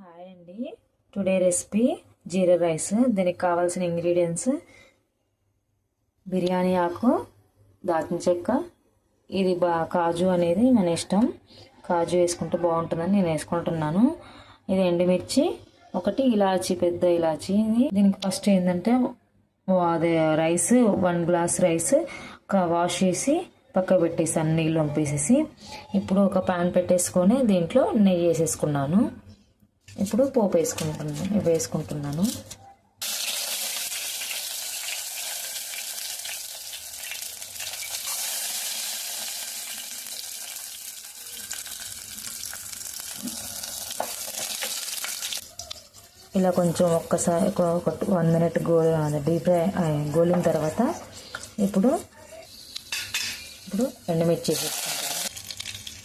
Hi అండి. Today recipe జీరా rice. దీనికి కావాల్సిన ఇంగ్రీడియంట్స్ బిర్యానీ ఆకు, దాల్చిన చెక్క, ఇది కాజు అనేది మన ఇష్టం. కాజు వేసుకుంటే బాగుంటుందని నేను వేసుకుంటున్నాను. ఇది ఎండుమిర్చి, ఒకటి ఇలాచి, పెద్ద ఇలాచి. దీనికి ఫస్ట్ ఏంటంటే అదే రైస్ 1 గ్లాస్ రైస్ వాష్ చేసి పక్క పెట్టేసాను, నీళ్ళు పంపేసేసి. ఇప్పుడు ఒక ప్యాన్ పెట్టేసుకొని దీంట్లో నెయ్యి వేసేసుకున్నాను. ఇప్పుడు పోపు వేసుకుంటున్నాను. ఇలా కొంచెం ఒక్కసారి ఒక 1 మినిట్ డీప్ ఫ్రై గోలిన తర్వాత ఇప్పుడు ఎండుమిర్చి వేసేసుకుంటాను.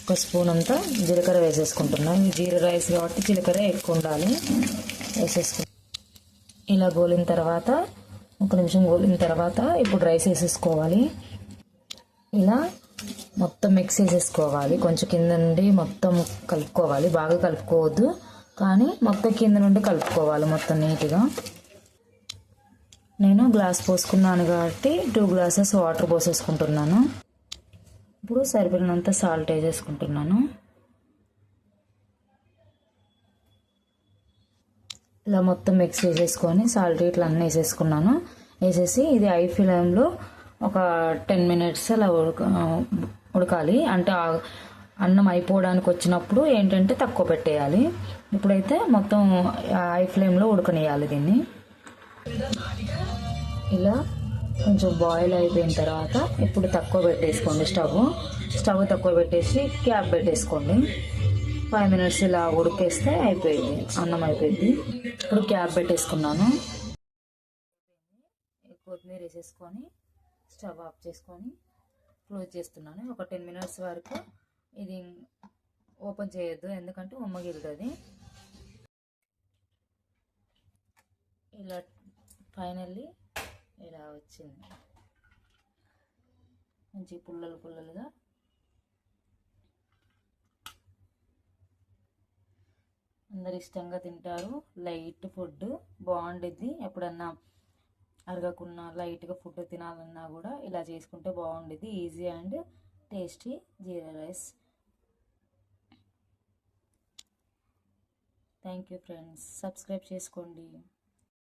ఒక స్పూన్ అంతా జీలకర్ర వేసేసుకుంటున్నాను. ఈ జీరా రైస్ కాబట్టి జీలకర్ర ఎక్కువ ఉండాలి. ఇలా గోలిన తర్వాత 1 నిమిషం గోలిన తర్వాత ఇప్పుడు రైస్ వేసేసుకోవాలి. ఇలా మొత్తం మిక్స్ చేసేసుకోవాలి. కొంచెం కింద నుండి మొత్తం కలుపుకోవాలి. బాగా కలుపుకోవద్దు, కానీ మొత్తం కింద నుండి కలుపుకోవాలి మొత్తం నీట్గా. నేను గ్లాస్ పోసుకున్నాను కాబట్టి 2 గ్లాసెస్ వాటర్ పోసేసుకుంటున్నాను. ఇప్పుడు సరిపడినంత సాల్ట్ వేసేసుకుంటున్నాను. ఇలా మొత్తం మిక్స్ చేసేసుకొని సాల్ట్ ఇట్లా అన్నీ వేసేసుకున్నాను. వేసేసి ఇది ఐ ఫ్లేమ్లో ఒక 10 మినిట్స్ అలా ఉడకాలి. అంటే అన్నం అయిపోవడానికి వచ్చినప్పుడు ఏంటంటే తక్కువ పెట్టేయాలి. ఇప్పుడైతే మొత్తం ఐ ఫ్లేమ్లో ఉడకనియాలి దీన్ని. ఇలా కొంచెం బాయిల్ అయిపోయిన తర్వాత ఇప్పుడు తక్కువ పెట్టేసుకోండి. స్టవ్ తక్కువ పెట్టేసి క్యాప్ పెట్టేసుకోండి. 5 మినిట్స్ ఇలా ఉడికేస్తే అయిపోయింది, అన్నం అయిపోయింది. ఇప్పుడు క్యాప్ పెట్టేసుకున్నాను. కొత్తిమీర వేసేసుకొని స్టవ్ ఆఫ్ చేసుకొని క్లోజ్ చేస్తున్నాను. ఒక 10 మినిట్స్ వరకు ఇది ఓపెన్ చేయొద్దు, ఎందుకంటే ఉమ్మగిలుతుంది. ఇలా ఫైనల్లీ ఇలా వచ్చింది, మంచి పుల్లలుగా. అందరు ఇష్టంగా తింటారు. లైట్ ఫుడ్ బాగుండిద్ది. ఎప్పుడన్నా అరగకున్నా లైట్గా ఫుడ్ తినాలన్నా కూడా ఇలా చేసుకుంటే బాగుండిద్ది. Easy and tasty jeera rice. Thank you friends. Subscribe చేసుకోండి.